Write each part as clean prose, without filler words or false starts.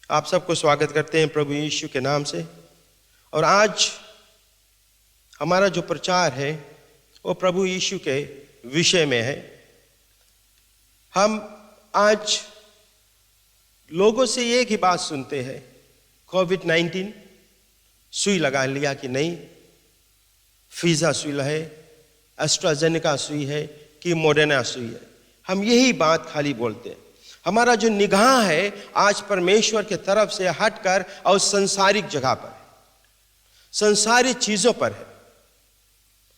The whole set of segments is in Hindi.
आप सबको स्वागत करते हैं प्रभु यीशु के नाम से। और आज हमारा जो प्रचार है वो प्रभु यीशु के विषय में है। हम आज लोगों से एक ही बात सुनते हैं, कोविड-19 सुई लगा लिया कि नहीं, फीजा सुई है, एस्ट्राजेनेका सुई है कि मोडेना सुई है। हम यही बात खाली बोलते हैं। हमारा जो निगाह है आज परमेश्वर के तरफ से हटकर और संसारिक जगह पर, संसारिक चीजों पर है।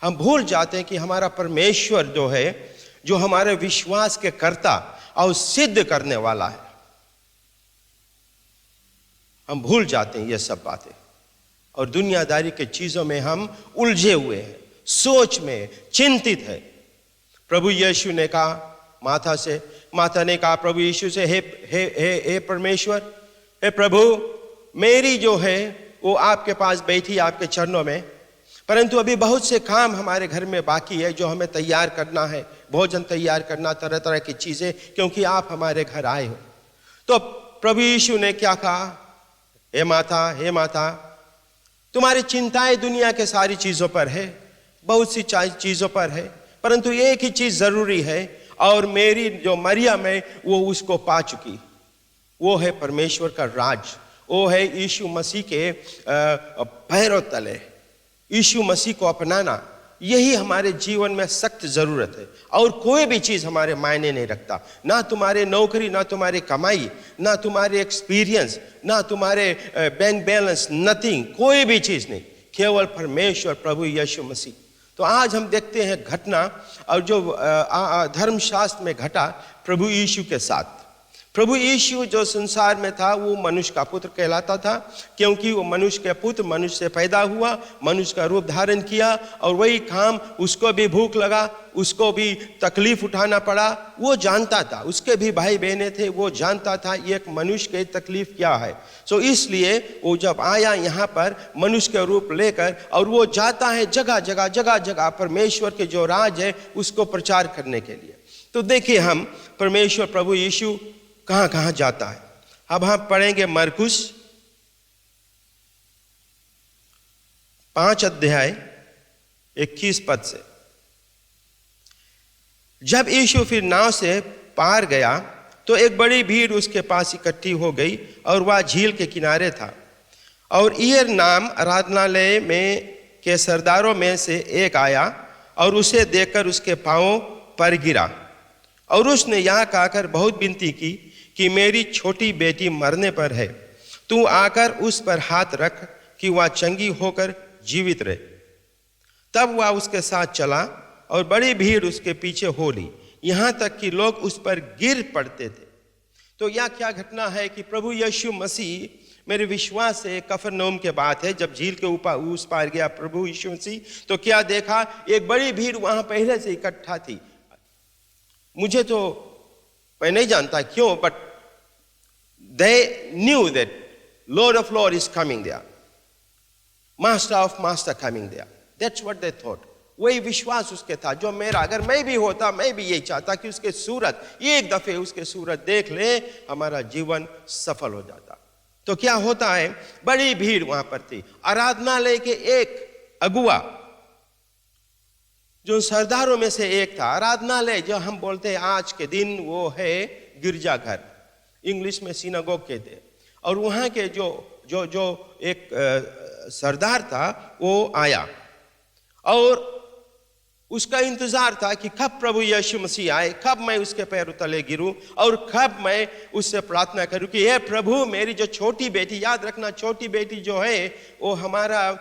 हम भूल जाते हैं कि हमारा परमेश्वर जो है, जो हमारे विश्वास के कर्ता और सिद्ध करने वाला है, हम भूल जाते हैं ये सब बातें और दुनियादारी के चीजों में हम उलझे हुए हैं, सोच में चिंतित है। प्रभु यीशु ने कहा माता ने कहा प्रभु यीशु से, हे परमेश्वर, हे प्रभु, मेरी जो है वो आपके पास बैठी आपके चरणों में, परंतु अभी बहुत से काम हमारे घर में बाकी है जो हमें तैयार करना है, भोजन तैयार करना, तरह तरह की चीजें, क्योंकि आप हमारे घर आए हो। तो प्रभु यीशु ने क्या कहा, हे माता, तुम्हारी चिंताएं दुनिया के सारी चीजों पर है, बहुत सी चीजों पर है, परंतु एक ही चीज जरूरी है, और मेरी जो मरियम है वो उसको पा चुकी, वो है परमेश्वर का राज, वो है यीशु मसीह के पैरों तले, यीशु मसीह को अपनाना। यही हमारे जीवन में सख्त जरूरत है, और कोई भी चीज हमारे मायने नहीं रखता, ना तुम्हारे नौकरी, ना तुम्हारी कमाई, ना तुम्हारे एक्सपीरियंस, ना तुम्हारे बैंक बैलेंस, नथिंग, कोई भी चीज नहीं, केवल परमेश्वर प्रभु यीशु मसीह। तो आज हम देखते हैं घटना, और जो धर्मशास्त्र में घटा प्रभु यीशु के साथ। प्रभु यीशु जो संसार में था वो मनुष्य का पुत्र कहलाता था, क्योंकि वो मनुष्य के पुत्र, मनुष्य से पैदा हुआ, मनुष्य का रूप धारण किया, और वही काम, उसको भी भूख लगा, उसको भी तकलीफ उठाना पड़ा, वो जानता था, उसके भी भाई बहनें थे, वो जानता था एक मनुष्य की तकलीफ क्या है। सो इसलिए वो जब आया यहाँ पर मनुष्य के रूप लेकर, और वो जाता है जगह जगह परमेश्वर के जो राज है उसको प्रचार करने के लिए। तो देखिए हम परमेश्वर प्रभु यीशु कहां जाता है। अब हम पढ़ेंगे मरकुस 5 अध्याय 21 पद से। जब यीशु फिर नाव से पार गया तो एक बड़ी भीड़ उसके पास इकट्ठी हो गई, और वह झील के किनारे था। और ईयर नाम आराधनालय में के सरदारों में से एक आया और उसे देखकर उसके पांवों पर गिरा, और उसने यहाँ कहकर बहुत विनती की कि मेरी छोटी बेटी मरने पर है, तू आकर उस पर हाथ रख कि वह चंगी होकर जीवित रहे। तब वह उसके साथ चला, और बड़ी भीड़ उसके पीछे हो ली, यहाँ तक कि लोग उस पर गिर पड़ते थे। तो यह क्या घटना है कि प्रभु यीशु मसीह, मेरे विश्वास से कफरनहूम के बात है, जब झील के ऊपर उस पार गया प्रभु यीशु मसीह, तो क्या देखा, एक बड़ी भीड़ वहां पहले से इकट्ठा थी। मुझे तो, मैं नहीं जानता क्यों, but they knew that Lord of Lords is coming there, Master of Master coming there. That's what they thought. वही विश्वास उसके था जो मेरा, अगर मैं भी होता, मैं भी यही चाहता कि उसके सूरत, एक दफे उसके सूरत देख ले, हमारा जीवन सफल हो जाता। तो क्या होता है, बड़ी भीड़ वहां पर थी। आराधनालय के एक अगुआ, जो सरदारों में से एक था, आराधनालय जो हम बोलते हैं आज के दिन, वो है गिरजाघर, इंग्लिश में सिनागोग कहते हैं। और वहां के जो एक सरदार था वो आया, और उसका इंतजार था कि कब प्रभु यीशु मसीह आए, कब मैं उसके पैरों तले गिरूं, और कब मैं उससे प्रार्थना करूं कि हे प्रभु, मेरी जो छोटी बेटी, याद रखना छोटी बेटी जो है वो हमारा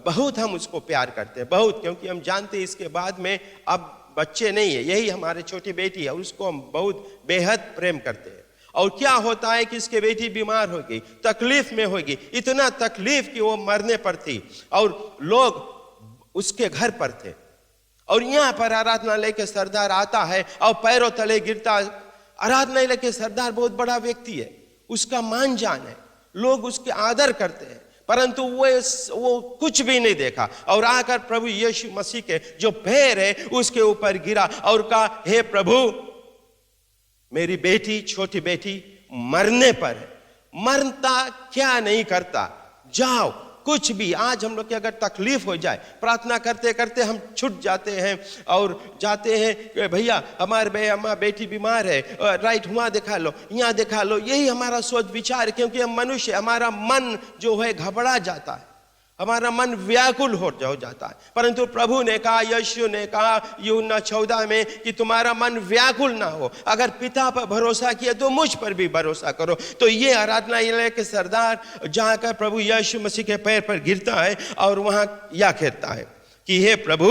बहुत, हम उसको प्यार करते हैं बहुत, क्योंकि हम जानते हैं इसके बाद में अब बच्चे नहीं है, यही हमारी छोटी बेटी है, उसको हम बहुत बेहद प्रेम करते हैं। और क्या होता है कि इसकी बेटी बीमार हो गई, तकलीफ में होगी, इतना तकलीफ कि वो मरने पर थी, और लोग उसके घर पर थे। और यहाँ पर आराधनालय के सरदार आता है और पैरों तले गिरता। आराधनालय के सरदार बहुत बड़ा व्यक्ति है, उसका मान जान है, लोग उसके आदर करते हैं, परंतु वो कुछ भी नहीं देखा, और आकर प्रभु यीशु मसीह के जो पैर है उसके ऊपर गिरा और कहा, हे प्रभु, मेरी बेटी, छोटी बेटी मरने पर है, मरता क्या नहीं करता। जाओ, कुछ भी आज हम लोग की अगर तकलीफ हो जाए, प्रार्थना करते करते हम छूट जाते हैं और जाते हैं, भैया हमारे अम्मा बेटी बीमार है, राइट वहाँ दिखा लो, यहाँ दिखा लो, यही हमारा सोच विचार है। क्योंकि हम मनुष्य, हमारा मन जो है घबरा जाता है, हमारा मन व्याकुल हो जाता है। परंतु प्रभु ने कहा, यीशु ने कहा यूहन्ना 14 में कि तुम्हारा मन व्याकुल ना हो। अगर पिता पर भरोसा किया तो मुझ पर भी भरोसा करो। तो ये आराधनालय के सरदार जाकर प्रभु यीशु मसीह के पैर पर गिरता है और वहां यह कहता है कि हे प्रभु,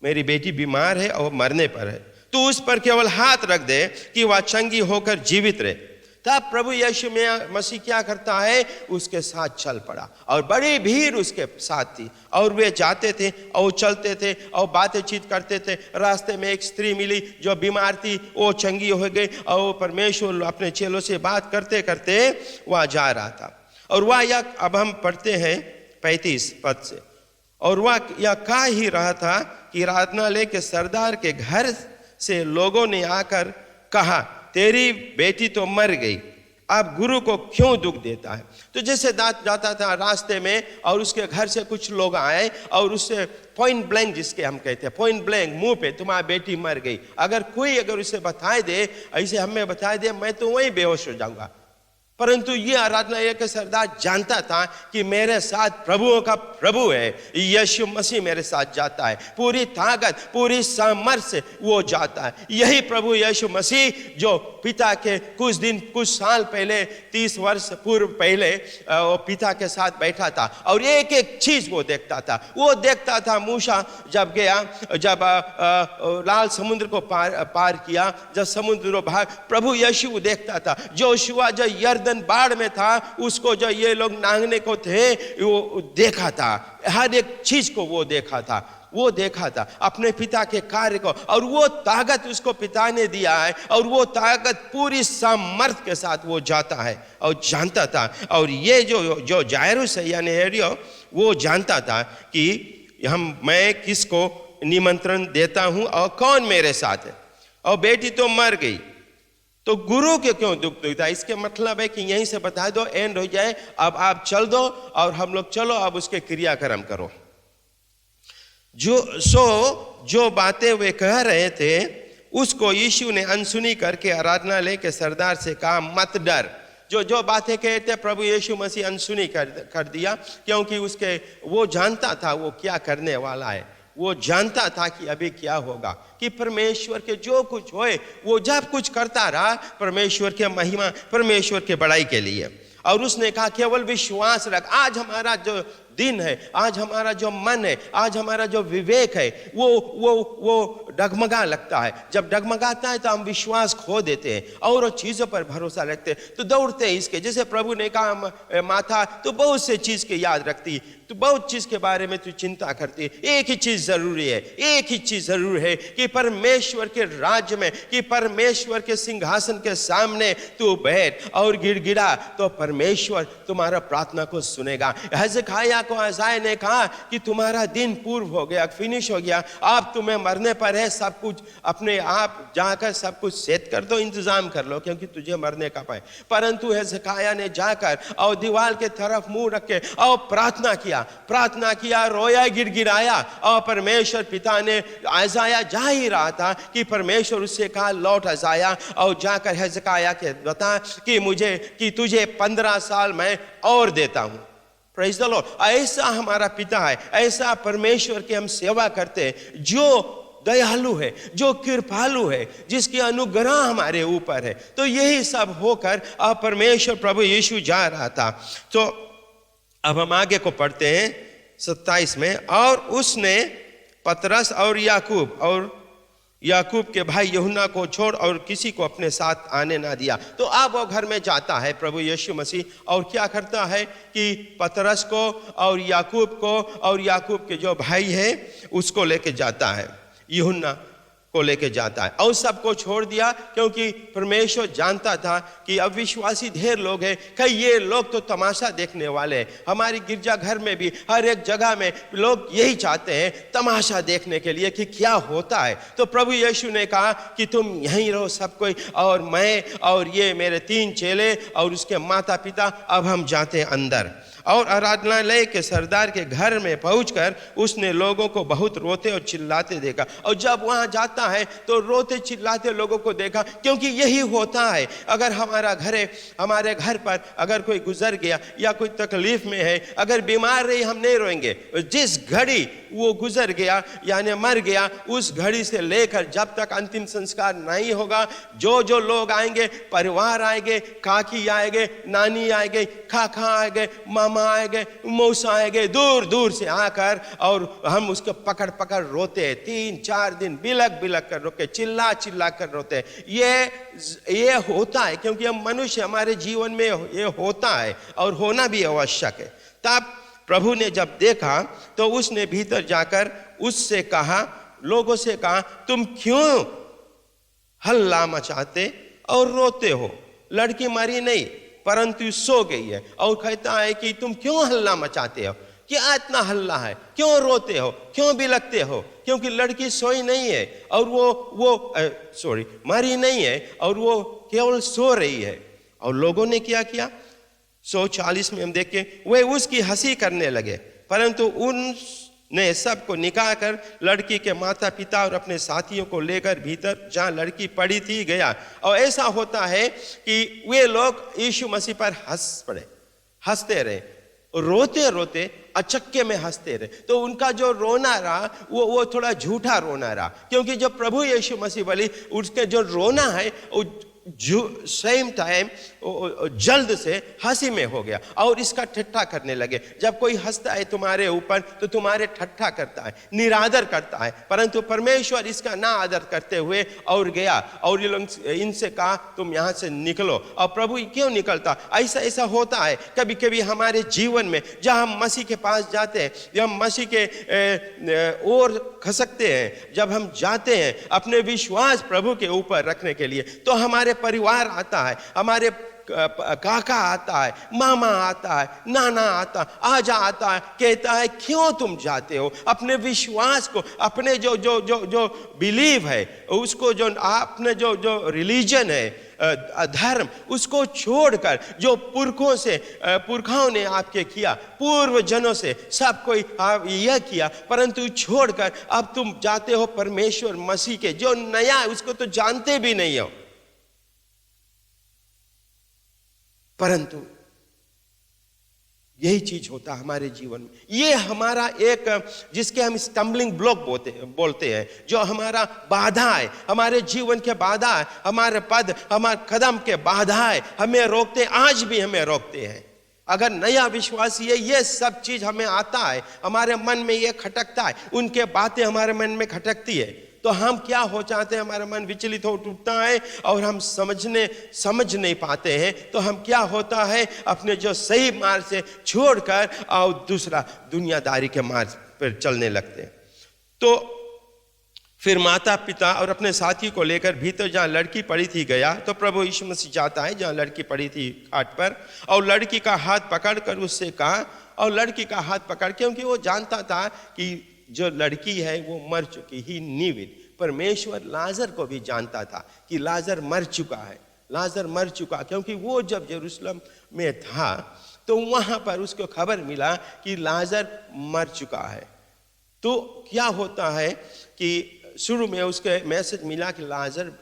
मेरी बेटी बीमार है और मरने पर है, तू उस पर केवल हाथ रख दे कि वह चंगी होकर जीवित रहे। तब प्रभु यीशु मसीह क्या करता है, उसके साथ चल पड़ा और बड़ी भीड़ उसके साथ थी और वे जाते थे और चलते थे और बातचीत करते थे। रास्ते में एक स्त्री मिली जो बीमार थी, वो चंगी हो गई और वो परमेश्वर अपने चेलों से बात करते करते वह जा रहा था। और वह यह, अब हम पढ़ते हैं 35 पद से, और वह यह कह ही रहा था कि आराधनालय के सरदार के घर से लोगों ने आकर कहा, तेरी बेटी तो मर गई, अब गुरु को क्यों दुख देता है। तो जैसे जाता था रास्ते में और उसके घर से कुछ लोग आए और उससे पॉइंट ब्लैंक, जिसके हम कहते हैं पॉइंट ब्लैंक, मुंह पे तुम्हारी बेटी मर गई। अगर उसे बताए दे, ऐसे हमें बताए दे, मैं तो वहीं बेहोश हो जाऊंगा। परंतु ये आराधनालय के सरदार जानता था कि मेरे साथ प्रभुओं का प्रभु है, यीशु मसीह मेरे साथ जाता है, पूरी ताकत पूरी सामर्थ्य से वो जाता है। यही प्रभु यीशु मसीह जो पिता के कुछ साल पहले, 30 वर्ष पूर्व पहले वो पिता के साथ बैठा था और एक एक चीज वो देखता था। वो देखता था मूसा जब गया, जब लाल समुद्र को पार किया, जब समुद्र भाग, प्रभु यीशु देखता था। जोशुआ जो यर्दन बाढ़ में था, उसको जो ये लोग नांगने को थे, वो देखा था, हर एक चीज को वो देखा था अपने पिता के कार्य को, और वो ताकत उसको पिता ने दिया है और वो ताकत पूरी सामर्थ्य के साथ वो जाता है और जानता था। और ये जो जायरुस है यानी हेरोदियों, वो जानता था कि मैं किसको निमंत्रण देता हूं और कौन मेरे साथ है, और बेटी तो मर गई, तो गुरु के क्यों दुख देता। इसके मतलब है कि यहीं से बता दो, एंड हो जाए, अब आप चल दो और हम लोग चलो अब उसके क्रियाक्रम करो। जो बातें वे कह रहे थे उसको यीशु ने अनसुनी करके आराधनालय के सरदार से कहा, मत डर। जो बातें कहते प्रभु यीशु मसीह अनसुनी कर दिया, क्योंकि वो जानता था वो क्या करने वाला है। वो जानता था कि अभी क्या होगा, कि परमेश्वर के जो कुछ होए, वो जब कुछ करता रहा परमेश्वर के महिमा, परमेश्वर के बड़ाई के लिए। और उसने कहा केवल विश्वास रख। आज हमारा जो दिन है, आज हमारा जो मन है, आज हमारा जो विवेक है, वो डगमगा लगता है। जब डगमगाता है तो हम विश्वास खो देते हैं और चीज़ों पर भरोसा रखते हैं, तो दौड़ते हैं इसके। जैसे प्रभु ने कहा माता तो बहुत से चीज़ के याद रखती, तो बहुत चीज़ के बारे में तू चिंता करती है। एक ही चीज़ ज़रूरी है, एक ही चीज़ ज़रूर है कि परमेश्वर के राज्य में, कि परमेश्वर के सिंहासन के सामने तू बैठ और गिड़गिड़ा, तो परमेश्वर तुम्हारा प्रार्थना को सुनेगा। हिजकिय्याह को यशायाह ने कहा कि तुम्हारा दिन पूर्व हो गया, फिनिश हो गया, अब तुम्हें मरने पर है, सब कुछ अपने आप जाकर सब कुछ सेट कर दो, इंतजाम कर लो, क्योंकि तुझे मरने का है। परंतु हिजकिय्याह ने जाकर और दीवार के तरफ मुंह रख के और प्रार्थना किया, रोया, गिड़गिड़ाया, और परमेश्वर पिता ने, यशायाह जा ही रहा था कि परमेश्वर उससे कहा लौट यशायाह और जाकर हिजकिय्याह के बता कि तुझे 15 साल मैं और देता हूं। Praise the Lord. ऐसा हमारा पिता है, ऐसा परमेश्वर की हम सेवा करते हैं, जो दयालु है, जो कृपालु है, जिसकी अनुग्रह हमारे ऊपर है। तो यही सब होकर अब परमेश्वर प्रभु यीशु जा रहा था। तो अब हम आगे को पढ़ते हैं 27 में, और उसने पतरस और याकूब के भाई यूहन्ना को छोड़ और किसी को अपने साथ आने ना दिया। तो अब वो घर में जाता है प्रभु यीशु मसीह, और क्या करता है कि पतरस को और याकूब के जो भाई है उसको लेके जाता है। यूहन्ना को लेके जाता है और सबको छोड़ दिया, क्योंकि परमेश्वर जानता था कि अविश्वासी ढेर लोग हैं, कई ये लोग तो तमाशा देखने वाले हैं। हमारी गिरजाघर में भी हर एक जगह में लोग यही चाहते हैं तमाशा देखने के लिए कि क्या होता है। तो प्रभु यीशु ने कहा कि तुम यहीं रहो सब कोई, और मैं और ये मेरे 3 चेले और उसके माता पिता, अब हम जाते हैं अंदर। और आराधनालय के सरदार के घर में पहुंचकर उसने लोगों को बहुत रोते और चिल्लाते देखा। और जब वहां जाता है तो रोते चिल्लाते लोगों को देखा, क्योंकि यही होता है। अगर हमारे घर पर अगर कोई गुजर गया या कोई तकलीफ में है, अगर बीमार रही, हम नहीं रोएंगे। जिस घड़ी वो गुजर गया यानी मर गया, उस घड़ी से लेकर जब तक अंतिम संस्कार नहीं होगा, जो जो लोग आएंगे, परिवार आएंगे, काकी आएंगे, नानी आएंगे, खाखा आएंगे, मामा आएंगे, मौसा आएंगे, दूर दूर से आकर, और हम उसको पकड़ पकड़ रोते हैं। 3-4 दिन बिलक बिलक कर रोके, चिल्ला चिल्ला कर रोते हैं। ये होता है क्योंकि हम मनुष्य, हमारे जीवन में ये होता है और होना भी आवश्यक है। तब प्रभु ने जब देखा तो उसने भीतर जाकर उससे कहा, लोगों से कहा, तुम क्यों हल्ला मचाते और रोते हो? लड़की मरी नहीं परंतु सो गई है। और कहता है कि तुम क्यों हल्ला मचाते हो, क्या इतना हल्ला है, क्यों रोते हो, क्यों बिलकते हो? क्योंकि लड़की सोई नहीं है और वो मरी नहीं है और वो केवल सो रही है। और लोगों ने क्या किया? 140 में हम देखें, वे उसकी हंसी करने लगे, परंतु उनने सबको निकाल कर लड़की के माता पिता और अपने साथियों को लेकर भीतर जहां लड़की पड़ी थी गया। और ऐसा होता है कि वे लोग यीशु मसीह पर हंस पड़े, हंसते रहे, रोते रोते अचक्के में हंसते रहे। तो उनका जो रोना रहा वो थोड़ा झूठा रोना रहा, क्योंकि जब प्रभु यीशु मसीह वाली उसके जो रोना है वो सेम टाइम जल्द से हंसी में हो गया और इसका ठट्ठा करने लगे। जब कोई हंसता है तुम्हारे ऊपर तो तुम्हारे ठट्ठा करता है, निरादर करता है, परंतु परमेश्वर इसका ना आदर करते हुए और गया और ये लोग इनसे कहा तुम यहां से निकलो। और प्रभु क्यों निकलता? ऐसा होता है कभी कभी हमारे जीवन में, जब हम मसीह के पास जाते हैं, जब हम मसीह के ओर खसकते हैं, जब हम जाते हैं अपने विश्वास प्रभु के ऊपर रखने के लिए, तो हमारे परिवार आता है, हमारे काका आता है, मामा आता है, नाना आता, आजा आता है, कहता है क्यों तुम जाते हो? अपने विश्वास को, अपने जो बिलीव है उसको, जो आपने जो रिलीजन है, धर्म, उसको छोड़कर जो पुरखाओं ने आपके किया, पूर्व जनों से सब कोई यह किया, परंतु छोड़कर अब तुम जाते हो परमेश्वर मसीह के जो नया है उसको तो जानते भी नहीं हो। परंतु यही चीज होता है हमारे जीवन में। ये हमारा एक, जिसके हम स्टम्बलिंग ब्लॉक बोलते हैं, जो हमारा बाधा है, हमारे जीवन के बाधा है, हमारे हमारे कदम के बाधा है, हमें रोकते, आज भी हमें रोकते हैं। अगर नया विश्वासी है, ये सब चीज हमें आता है, हमारे मन में ये खटकता है, उनके बातें हमारे मन में खटकती है, तो हम क्या हो जाते हैं, हमारा मन विचलित हो उठता है और हम समझ नहीं पाते हैं। तो हम क्या होता है, अपने जो सही मार्ग से छोड़कर और दूसरा दुनियादारी के मार्ग पर चलने लगते हैं। तो फिर माता पिता और अपने साथी को लेकर भीतर जहां लड़की पड़ी थी गया। तो प्रभु यीशु मसीह जाता है जहां लड़की पड़ी थी खाट पर, और लड़की का हाथ पकड़कर उससे कहा, और लड़की का हाथ पकड़, क्योंकि वो जानता था कि जो लड़की है वो मर चुकी, ही न्यू इट। परमेश्वर लाजर को भी जानता था कि लाजर मर चुका है, लाजर मर चुका, क्योंकि वो जब यरूशलेम में था तो वहां पर उसको खबर मिला कि लाजर मर चुका है। तो क्या होता है कि शुरू में उसके मैसेज मिला कि लाजर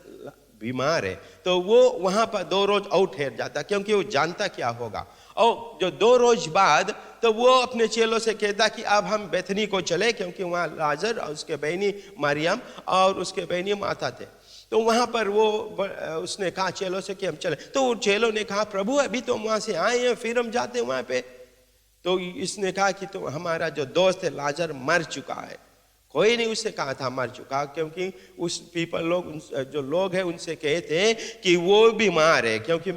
बीमार है, तो वो वहां पर 2 रोज और ठहर जाता, क्योंकि वो जानता क्या होगा। और जो 2 रोज बाद तो वो अपने चेलों से कहता कि अब हम बेथनी को चले, क्योंकि वहाँ लाजर और उसके बहनी मरियम और उसके बहनी माता थे। तो वहाँ पर वो उसने कहा चेलों से कि हम चले। तो चेलों ने कहा प्रभु अभी तो वहाँ से आए हैं, फिर हम जाते हैं वहाँ पे। तो इसने कहा कि तो हमारा जो दोस्त है लाजर मर चुका है, कोई नहीं उससे कहा था मर चुका, क्योंकि उस पीपल लोग जो लोग हैं उनसे कहते हैं कि वो बीमार है, क्योंकि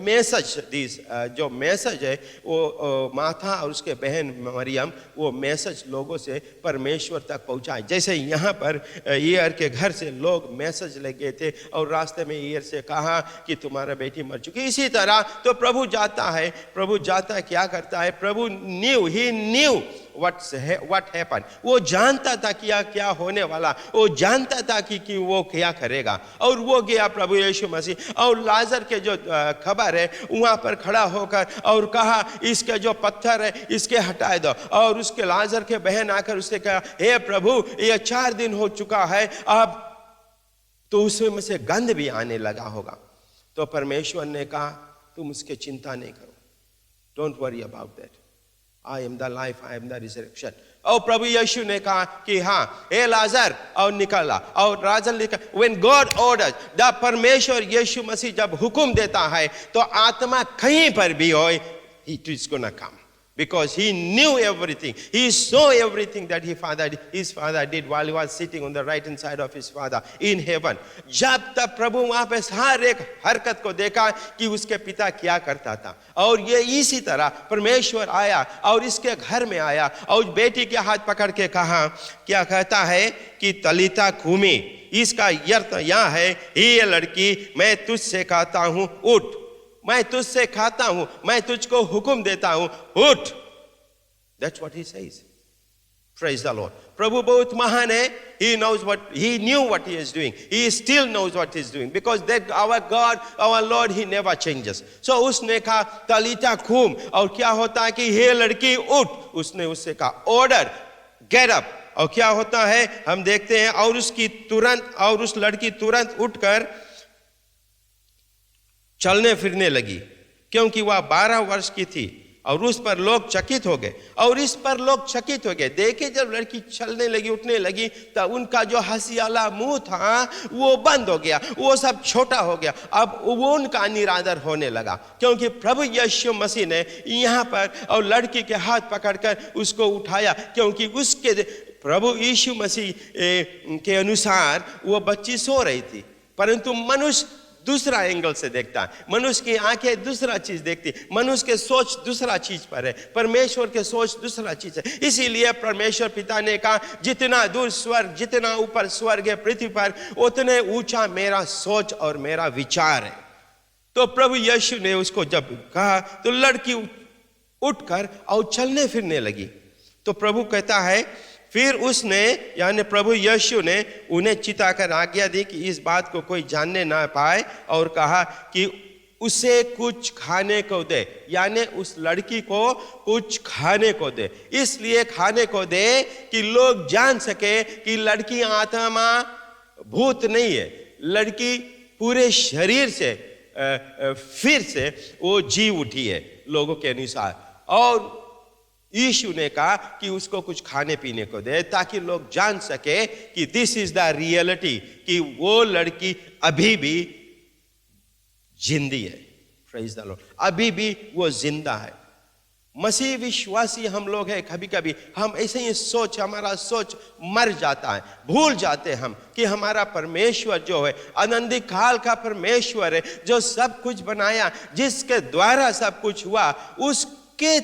जो मैसेज है वो माथा और उसके बहन मरियम वो मैसेज लोगों से परमेश्वर तक पहुंचाए। जैसे यहाँ पर ईयर के घर से लोग मैसेज ले गए थे और रास्ते में ईयर से कहा कि तुम्हारा बेटी मर चुकी। इसी तरह तो प्रभु जाता है क्या करता है, प्रभु न्यू what happened, वो जानता था क्या होने वाला, वो जानता था कि वो क्या करेगा। और वो गया प्रभु यीशु मसीह और लाजर के जो खबर है वहां पर खड़ा होकर और कहा इसके जो पत्थर है इसके हटा दो। और उसके लाजर के बहन आकर उससे कहा हे प्रभु ये 4 दिन हो चुका है, अब तो उसमें से गंध भी आने लगा होगा। तो परमेश्वर ने कहा तुम उसकी चिंता नहीं करो, don't worry about that, I am the life, I am the resurrection। और प्रभु यीशु ने कहा कि हाँ हे लाजर, और निकला। और लाजर निकला। When God orders, द परमेश्वर यीशु मसीह जब हुक्म देता है तो आत्मा कहीं पर भी हो, it is gonna come, because he knew everything, he saw everything that his father did while he was sitting on the right hand side of his father in heaven। जब तक प्रभु वहां पे हर एक हरकत को देखा कि उसके पिता क्या करता था। और ये इसी तरह परमेश्वर आया और इसके घर में आया और बेटी के हाथ पकड़ के कहा, क्या कहता है कि तलीता कूमी, इसका अर्थ यह है हे लड़की मैं तुझसे कहता हूं उठ, मैं तुझसे खाता हूं, मैं तुझको हुक्म देता हूं उठ। That's what he says। Praise the Lord। प्रभु बहुत महान है। He knew what he is doing, he still knows what he is doing, because that our God, our Lord, he never changes। So उसने कहा तलीता कूम, और क्या होता है कि हे लड़की उठ, उसने उससे कहा ऑर्डर गेट अप। और क्या होता है हम देखते हैं, और उस लड़की तुरंत उठकर चलने फिरने लगी, क्योंकि वह 12 वर्ष की थी। और उस पर लोग चकित हो गए, और इस पर लोग चकित हो गए। देखे जब लड़की चलने लगी, उठने लगी, तब उनका जो हंसी वाला मुंह था वो बंद हो गया, वो सब छोटा हो गया। अब वो उनका निरादर होने लगा, क्योंकि प्रभु यीशु मसीह ने यहाँ पर और लड़की के हाथ पकड़कर उसको उठाया, क्योंकि उसके प्रभु यीशु मसीह के अनुसार वो बच्ची सो रही थी। परंतु मनुष्य दूसरा एंगल से देखता है, मनुष्य की आंखें दूसरा चीज देखती, मनुष्य के सोच दूसरा चीज पर है, परमेश्वर के सोच दूसरा चीज है। इसीलिए परमेश्वर पिता ने कहा जितना दूर स्वर्ग, जितना ऊपर स्वर्ग है पृथ्वी पर, उतने ऊंचा मेरा सोच और मेरा विचार है। तो प्रभु यीशु ने उसको जब कहा तो लड़की उठकर और चलने फिरने लगी। तो प्रभु कहता है फिर उसने यानी प्रभु यीशु ने उन्हें चिताकर आज्ञा दी कि इस बात को कोई जानने ना पाए, और कहा कि उसे कुछ खाने को दे, यानी उस लड़की को कुछ खाने को दे। इसलिए खाने को दे कि लोग जान सके कि लड़की आत्मा भूत नहीं है, लड़की पूरे शरीर से फिर से वो जी उठी है लोगों के अनुसार। और यीशु ने कहा कि उसको कुछ खाने पीने को दे, ताकि लोग जान सके कि दिस इज द रियलिटी, कि वो लड़की अभी भी जिंदी है। Praise the Lord. अभी भी वो जिंदा है। मसीह विश्वासी हम लोग हैं, कभी कभी हम ऐसे ही हमारा सोच मर जाता है, भूल जाते हम कि हमारा परमेश्वर जो है अनंत काल का परमेश्वर है, जो सब कुछ बनाया, जिसके द्वारा सब कुछ हुआ, उसके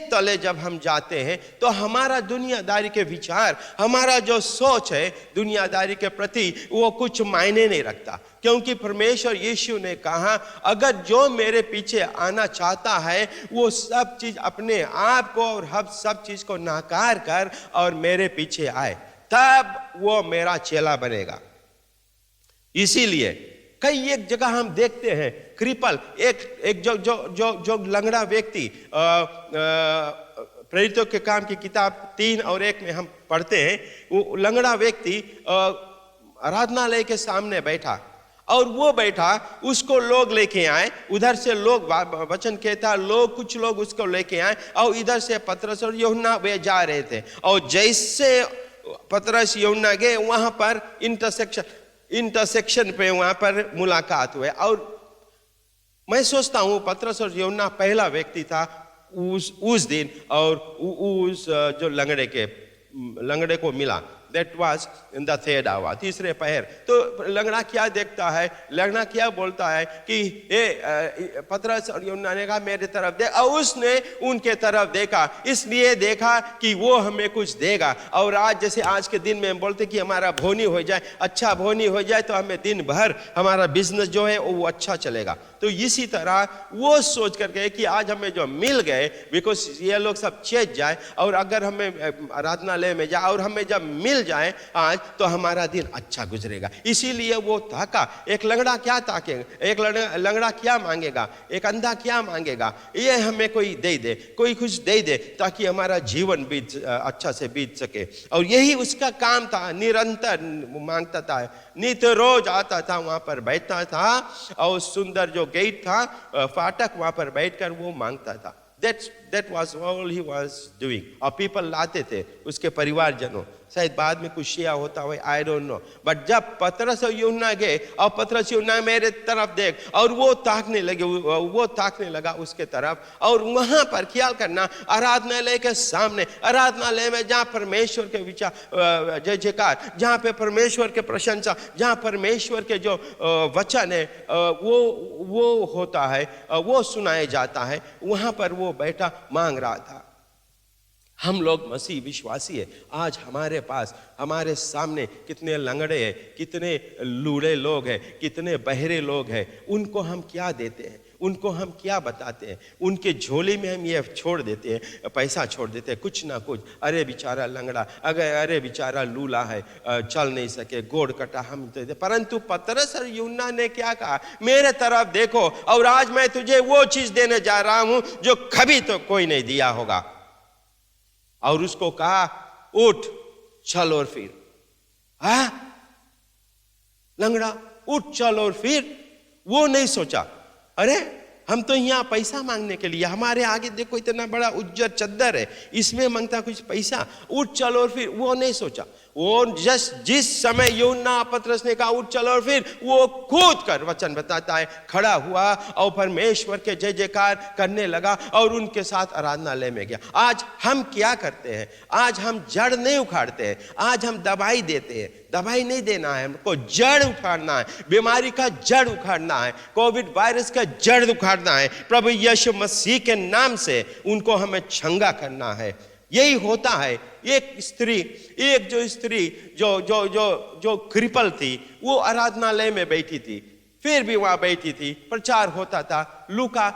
तले जब हम जाते हैं तो हमारा दुनियादारी के विचार, हमारा जो सोच है दुनियादारी के प्रति, वो कुछ मायने नहीं रखता। क्योंकि परमेश्वर यीशु ने कहा अगर जो मेरे पीछे आना चाहता है वो सब चीज अपने आप को और हर सब चीज को नाकार कर और मेरे पीछे आए, तब वो मेरा चेला बनेगा। इसीलिए कई एक जगह हम देखते हैं क्रिपल, एक जो लंगड़ा व्यक्ति, प्रेरितों के काम की किताब 3 और 1 में हम पढ़ते हैं, वो लंगड़ा व्यक्ति आराधनालय के सामने बैठा, और वो बैठा, उसको लोग लेके आए, उधर से लोग वचन कहता कुछ लोग उसको लेके आए, और इधर से पतरस और यूहन्ना वे जा रहे थे। और जैसे पतरस यूहन्ना गए वहां पर इंटरसेक्शन पे वहां पर मुलाकात हुए। और मैं सोचता हूं पतरस और यूहन्ना पहला व्यक्ति था उस दिन, और उस जो लंगड़े को मिला। That was in the third hour, तीसरे पहर। तो लंगड़ा क्या देखता है, लंगड़ा क्या बोलता है कि पतरस और यूहन्ना ने कहा मेरे तरफ देख, और उसने उनके तरफ देखा, इसलिए देखा कि वो हमें कुछ देगा। और आज जैसे आज के दिन में हम बोलते कि हमारा भोनी हो जाए, अच्छा भोनी हो जाए तो हमें दिन भर हमारा बिजनेस जो है वो अच्छा चलेगा। तो इसी तरह वो सोच करके कि आज हमें जो मिल गए, बिकॉज ये लोग सब चेत जाए, और अगर हमें आराधनालय में जाए और हमें जब मिल जाए आज तो हमारा दिन अच्छा गुजरेगा, इसीलिए वो ताका। एक लंगड़ा क्या ताकेगा, एक लंगड़ा क्या मांगेगा, एक अंधा क्या मांगेगा, ये हमें कोई दे दे, कोई कुछ दे दे ताकि हमारा जीवन बीत अच्छा से बीत सके। और यही उसका काम था, निरंतर मांगता था, नित रोज आता था, वहां पर बैठता था, और सुंदर जो गेट था फाटक, वहां पर बैठकर वो मांगता था। That was all he was doing। और पीपल लाते थे, उसके परिवारजनों, शायद बाद में कुछ शिया होता हुआ, आई डोंट नो। बट जब पतरस और यूहन्ना गए, और पतरस यूहन्ना मेरे तरफ देख, और वो ताकने लगे, वो ताकने लगा उसके तरफ। और वहां पर ख्याल करना, आराधनालय के सामने, आराधनालय में जहाँ परमेश्वर के विचार जय जयकार, जहाँ पे परमेश्वर के प्रशंसा, जहाँ परमेश्वर के जो वचन है वो होता है, वो सुनाया जाता है, वहां पर वो बैठा मांग रहा था। हम लोग मसीह विश्वासी है, आज हमारे पास, हमारे सामने कितने लंगड़े हैं, कितने लूड़े लोग हैं, कितने बहरे लोग हैं, उनको हम क्या देते हैं, उनको हम क्या बताते हैं? उनके झोले में हम ये छोड़ देते हैं, पैसा छोड़ देते हैं, कुछ ना कुछ, अरे बेचारा लंगड़ा, अरे बेचारा लूला है, चल नहीं सके, गोड़ कटा, हम देते। परंतु पतरस और यूहन्ना ने क्या कहा, मेरे तरफ देखो, और आज मैं तुझे वो चीज देने जा रहा हूं जो कभी तो कोई नहीं दिया होगा। और उसको कहा उठ चल और फिर। लंगड़ा उठ चल और फिर। वो नहीं सोचा अरे हम तो यहाँ पैसा मांगने के लिए, हमारे आगे देखो इतना बड़ा उज्जर चद्दर है, इसमें मांगता कुछ पैसा, उठ चल और फिर। वो नहीं सोचा, वो जिस समय यूहन्ना पतरस ने कहा उठ चल और फिर, वो कूद कर, वचन बताता है, खड़ा हुआ और परमेश्वर के जय जयकार करने लगा और उनके साथ आराधनालय में गया। आज हम क्या करते हैं? आज हम जड़ नहीं उखाड़ते हैं, आज हम दवाई देते हैं। दवाई नहीं देना है हमको, जड़ उखाड़ना है, बीमारी का जड़ उखाड़ना है, कोविड वायरस का जड़ उखाड़ना है। प्रभु यीशु मसीह के नाम से उनको हमें छंगा करना है। यही होता है। एक जो स्त्री जो क्रिपल थी, वो आराधनालय में बैठी थी, फिर भी वहां बैठी थी, प्रचार होता था। लूका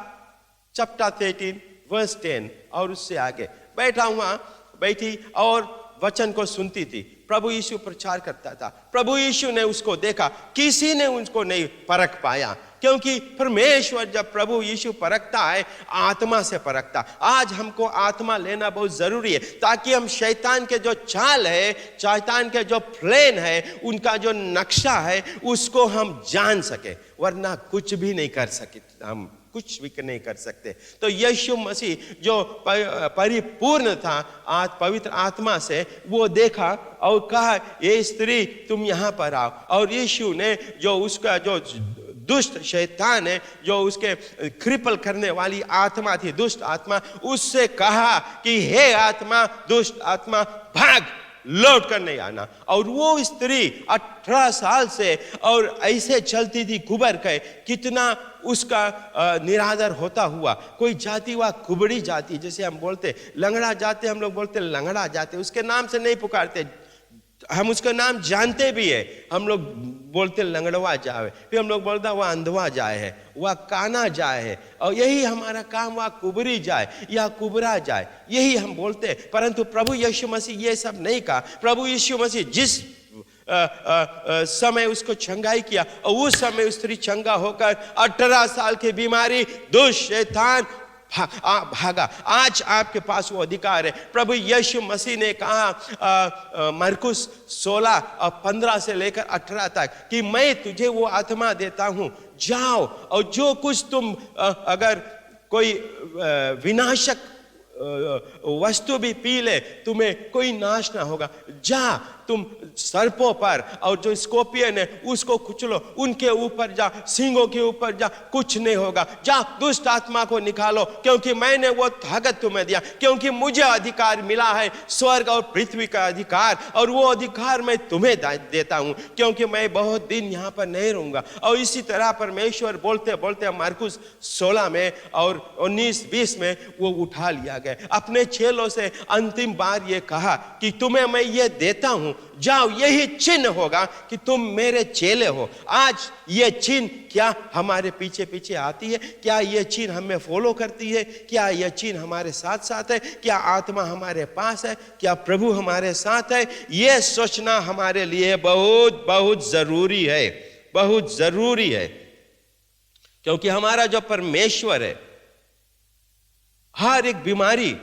चैप्टर 13 वर्स 10 और उससे आगे बैठी और वचन को सुनती थी। प्रभु यीशु प्रचार करता था, प्रभु यीशु ने उसको देखा, किसी ने उसको नहीं परख पाया, क्योंकि परमेश्वर जब प्रभु यीशु परखता है, आत्मा से परखता। आज हमको आत्मा लेना बहुत जरूरी है, ताकि हम शैतान के जो चाल है, शैतान के जो प्लान है, उनका जो नक्शा है, उसको हम जान सके, वरना कुछ भी नहीं कर सके, हम कुछ भी नहीं कर सकते। तो यीशु मसीह जो परिपूर्ण था पवित्र आत्मा से, वो देखा और कहा ये स्त्री तुम यहाँ पर आओ। और यीशु ने जो उसका जो दुष्ट शैतान है, जो उसके क्रिपल करने वाली आत्मा थी, दुष्ट आत्मा, उससे कहा कि हे आत्मा, दुष्ट आत्मा, भाग, लौट कर नहीं आना। और वो स्त्री 18 साल से और ऐसे चलती थी कुबर के, कितना उसका निरादर होता हुआ। कोई जाति हुआ कुबड़ी जाति, जैसे हम बोलते लंगड़ा जाते, हम लोग बोलते लंगड़ा जाते, उसके नाम से नहीं पुकारते, हम उसका नाम जानते भी है, हम लोग बोलते लंगड़वा जाए, फिर हम लोग बोलते वह अंधवा जाए है, वह काना जाए है, और यही हमारा काम, वह कुबरी जाए या कुबरा जाए, यही हम बोलते हैं। परंतु प्रभु यीशु मसीह ये सब नहीं कहा। प्रभु यीशु मसीह जिस समय उसको चंगाई किया, और उस समय स्त्री चंगा होकर 18 साल की बीमारी, दुष्ट शैतान भागा। आज आपके पास वो अधिकार है। प्रभु यीशु मसीह ने कहा मरकुस 16 और 15 से लेकर 18 तक कि मैं तुझे वो आत्मा देता हूं, जाओ और जो कुछ तुम अगर कोई विनाशक वस्तु भी पी ले, तुम्हें कोई नाश ना होगा। जा, तुम सर्पों पर और जो स्कॉर्पियन है उसको कुचलो, उनके ऊपर जा, सिंगों के ऊपर जा, कुछ नहीं होगा। जा दुष्ट आत्मा को निकालो, क्योंकि मैंने वो ताकत तुम्हें दिया, क्योंकि मुझे अधिकार मिला है, स्वर्ग और पृथ्वी का अधिकार, और वो अधिकार मैं तुम्हें देता हूं, क्योंकि मैं बहुत दिन यहां पर नहीं रहूंगा। और इसी तरह परमेश्वर बोलते बोलते मार्कुस 16 में और 19-20 में वो उठा लिया गया। अपने चेलों से अंतिम बार ये कहा कि तुम्हें मैं ये देता हूं, जाओ, यही चिन्ह होगा कि तुम मेरे चेले हो। आज ये चिन्ह क्या हमारे पीछे पीछे आती है? क्या ये चिन्ह हमें फॉलो करती है? क्या ये चिन्ह हमारे साथ साथ है? क्या आत्मा हमारे पास है? क्या प्रभु हमारे साथ है? ये सोचना हमारे लिए बहुत बहुत जरूरी है, बहुत जरूरी है। क्योंकि हमारा जो परमेश्वर है, हर एक बीमारी,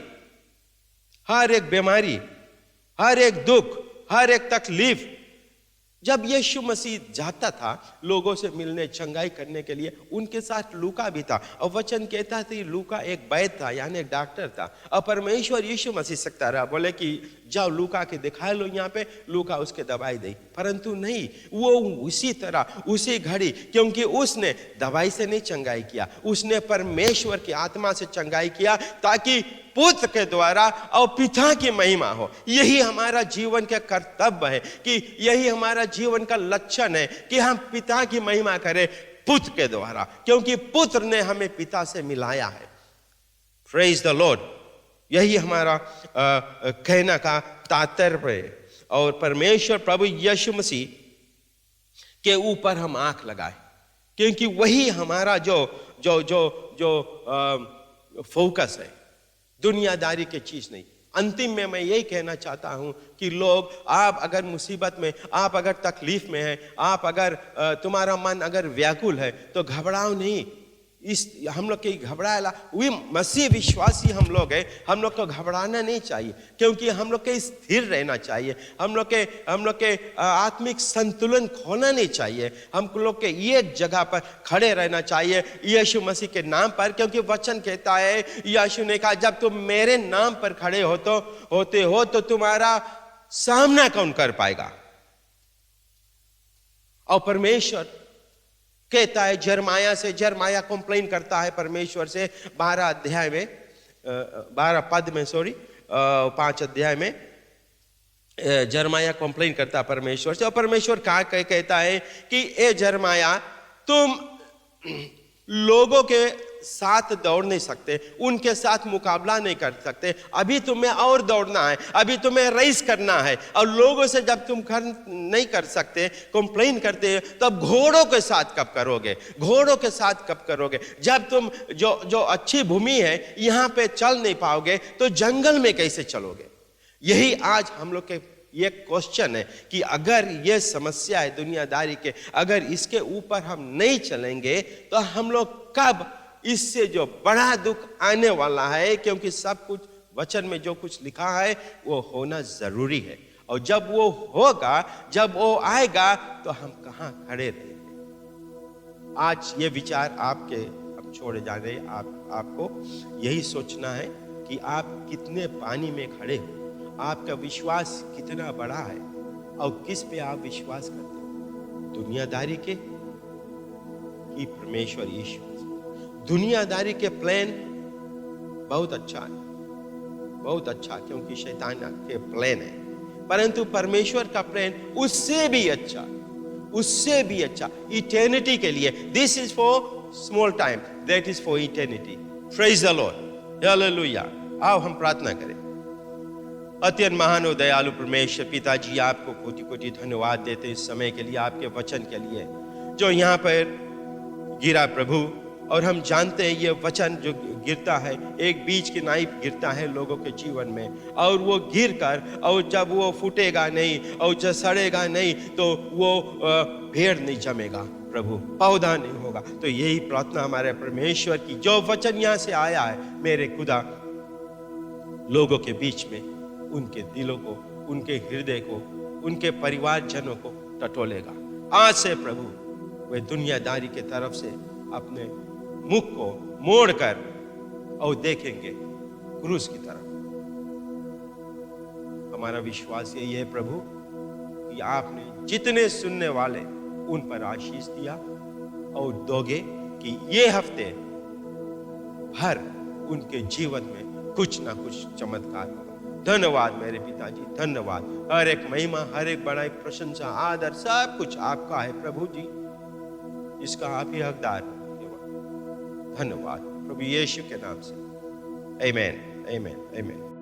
हर एक बीमारी, हर एक दुख, हर एक तकलीफ, जब यीशु मसीह जाता था लोगों से मिलने, चंगाई करने के लिए, उनके साथ लूका भी था। और वचन कहता था लूका एक वैद्य था, यानी एक डॉक्टर था। और परमेश्वर यीशु मसीह सकता रहा, बोले कि जाओ लूका के दिखा लो यहाँ पे, लूका उसके दवाई दे, परंतु नहीं, वो उसी तरह उसी घड़ी, क्योंकि उसने दवाई से नहीं चंगाई किया, उसने परमेश्वर की आत्मा से चंगाई किया, ताकि पुत्र के द्वारा और पिता की महिमा हो। यही हमारा जीवन का कर्तव्य है, कि यही हमारा जीवन का लक्षण है कि हम पिता की महिमा करें पुत्र के द्वारा, क्योंकि पुत्र ने हमें पिता से मिलाया है। Praise the Lord. यही हमारा कहना का तात्पर्य है। और परमेश्वर प्रभु यीशु मसीह के ऊपर हम आंख लगाए, क्योंकि वही हमारा जो जो जो जो फोकस है, दुनियादारी की चीज नहीं। अंतिम में मैं यही कहना चाहता हूं कि लोग, आप अगर मुसीबत में, आप अगर तकलीफ में हैं, आप अगर तुम्हारा मन अगर व्याकुल है, तो घबराओ नहीं। इस हम लोग के घबराएला, वे मसीह विश्वासी हम लोग हैं, हम लोग को घबराना नहीं चाहिए, क्योंकि हम लोग के स्थिर रहना चाहिए, हम लोग के आत्मिक संतुलन खोना नहीं चाहिए, हम लोग के एक जगह पर खड़े रहना चाहिए यीशु मसीह के नाम पर। क्योंकि वचन कहता है, यीशु ने कहा, जब तुम मेरे नाम पर खड़े होते हो तो तुम्हारा सामना कौन कर पाएगा? और परमेश्वर कहता है जरमाया कंप्लेन करता है परमेश्वर से 12 अध्याय में, 12 पद में, 5 अध्याय में जरमाया कंप्लेन करता है परमेश्वर से। और परमेश्वर कहता है कि ए जरमाया, तुम लोगों के साथ दौड़ नहीं सकते, उनके साथ मुकाबला नहीं कर सकते, अभी तुम्हें और दौड़ना है, अभी तुम्हें रेस करना है। और लोगों से जब तुम नहीं कर सकते, कंप्लेन करते, तब घोड़ों के साथ कब करोगे? घोड़ों के साथ कब करोगे? जब तुम जो अच्छी भूमि है यहां पे चल नहीं पाओगे, तो जंगल में कैसे चलोगे? यही आज हम लोग के ये क्वेश्चन है कि अगर ये समस्या है दुनियादारी के, अगर इसके ऊपर हम नहीं चलेंगे तो हम लोग कब इससे जो बड़ा दुख आने वाला है, क्योंकि सब कुछ वचन में जो कुछ लिखा है वो होना जरूरी है। और जब वो होगा, जब वो आएगा, तो हम कहां खड़े रहेंगे? आज ये विचार आपके हम छोड़े जा रहे हैं। आपको यही सोचना है कि आप कितने पानी में खड़े हो, आपका विश्वास कितना बड़ा है, और किस पे आप विश्वास करते हो, दुनियादारी के कि परमेश्वर यीशु? दुनियादारी के प्लान बहुत अच्छा है, बहुत अच्छा, क्योंकि शैतान के प्लान है, परंतु परमेश्वर का प्लान उससे भी अच्छा, उससे भी अच्छा, इटर्निटी के लिए। This is for small time, that is for eternity. Praise the Lord, hallelujah. आओ हम प्रार्थना करें। अत्यंत महान और दयालु परमेश्वर पिताजी, आपको कोटि कोटि धन्यवाद देते इस समय के लिए, आपके वचन के लिए जो यहाँ पर गिरा प्रभु। और हम जानते हैं ये वचन जो गिरता है, एक बीज की नाई गिरता है लोगों के जीवन में, और वो गिर कर, और जब वो फूटेगा नहीं और जब सड़ेगा नहीं, तो वो भेड़ नहीं जमेगा प्रभु, पौधा नहीं होगा। तो यही प्रार्थना हमारे परमेश्वर की, जो वचन यहाँ से आया है मेरे खुदा, लोगों के बीच में उनके दिलों को, उनके हृदय को, उनके परिवारजनों को टटोलेगा। आज से प्रभु वे दुनियादारी के तरफ से अपने मुख को मोड़कर और देखेंगे क्रूस की तरफ। हमारा विश्वास यही है प्रभु कि आपने जितने सुनने वाले उन पर आशीष दिया और दोगे कि ये हफ्ते हर उनके जीवन में कुछ ना कुछ चमत्कार होगा। धन्यवाद मेरे पिताजी, धन्यवाद। हर एक महिमा, हर एक बड़ाई, प्रशंसा, आदर सब कुछ आपका है प्रभु जी, इसका आप ही हकदार हो केवल। धन्यवाद प्रभु यीशु के नाम से, आमीन, आमीन, आमीन।